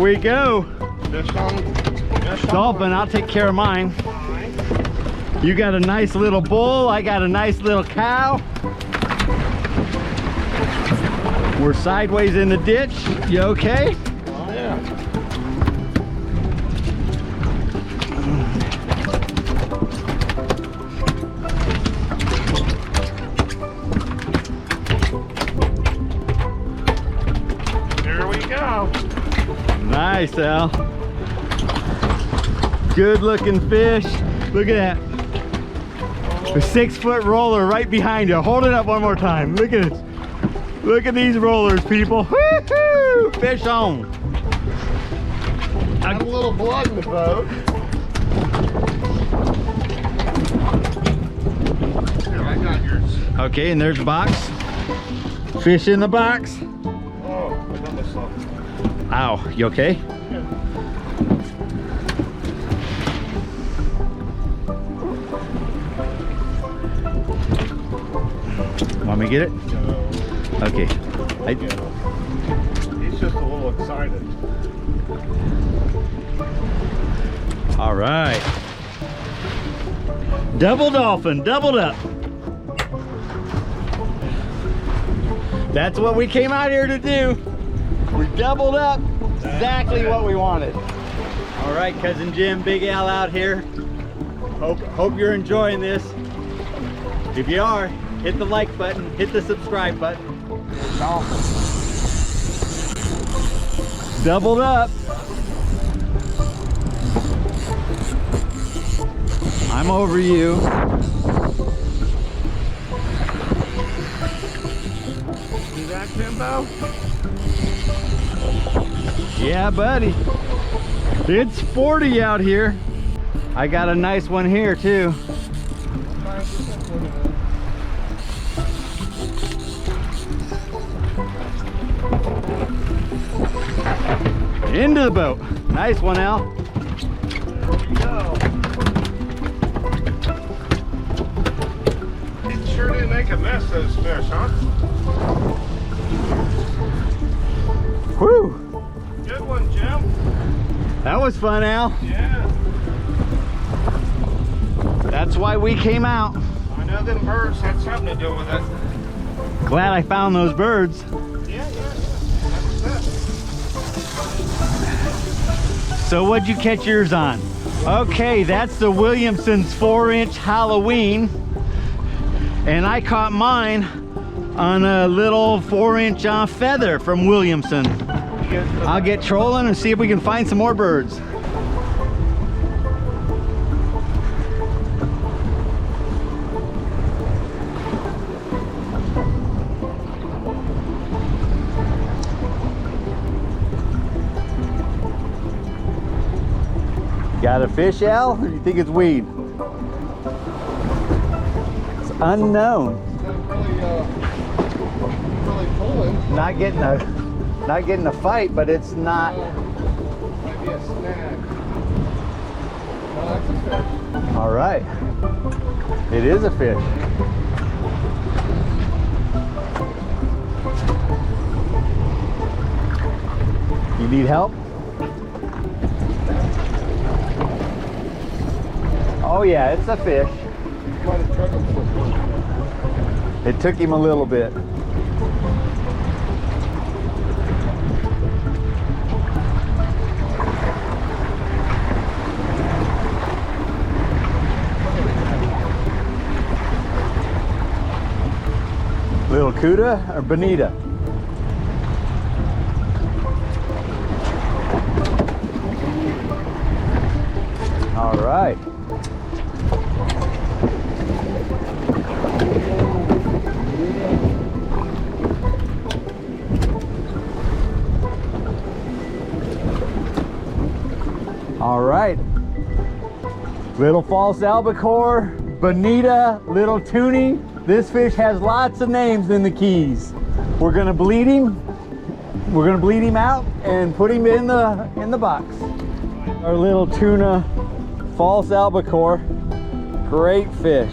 we go. Fish on. Dolphin, I'll take care of mine. You got a nice little bull, I got a nice little cow. We're sideways in the ditch. You okay? Oh yeah. Here we go. Nice, Al. Good looking fish. Look at that. A 6-foot roller right behind you. Hold it up one more time. Look at it. Look at these rollers, people. Woo-hoo! Fish on. Got a little blood in the boat. Here, I got yours. Okay, and there's the box. Fish in the box. Oh, I got myself. Ow, you okay? Yeah. Want me to get it? No. Okay. He's just a little excited. All right. Double dolphin, doubled up. That's what we came out here to do. We doubled up exactly what we wanted. All right, Cousin Jim, Big Al out here. Hope you're enjoying this. If you are, hit the like button, hit the subscribe button. Doubled up. I'm over you. See that, Timbo? Yeah, buddy. It's Sporty out here. I got a nice one here too. Into the boat. Nice one, Al. There we go. It sure did make a mess, those fish, huh? Whew. Good one, Jim. That was fun, Al. Yeah. That's why we came out. I know them birds had something to do with it. Glad I found those birds. Yeah. That was it. So what'd you catch yours on? Okay, that's the Williamson's 4-inch Halloween. And I caught mine on a little 4-inch feather from Williamson. I'll get trolling and see if we can find some more birds. Got a fish, Al? Or do you think it's weed? It's unknown. Really pulling. Not getting a fight, but it's not. Might be a snag. Oh, that's a fish. All right. It is a fish. You need help? Oh yeah, it's a fish. Might have drug him for a It took him a little bit. Little Cuda or Bonita? All right. All right. Little false albacore, bonita, little toonie. This fish has lots of names in the Keys. We're gonna bleed him. We're gonna bleed him out and put him in the box. Our little tuna, false albacore, great fish.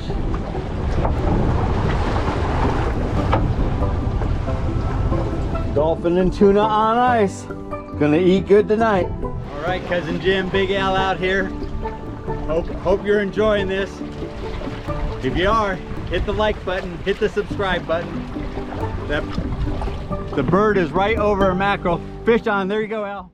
Dolphin and tuna on ice. Gonna eat good tonight. All right, Cousin Jim, Big Al out here. Hope you're enjoying this. If you are, hit the like button, hit the subscribe button. The bird is right over a mackerel. Fish on, there you go, Al.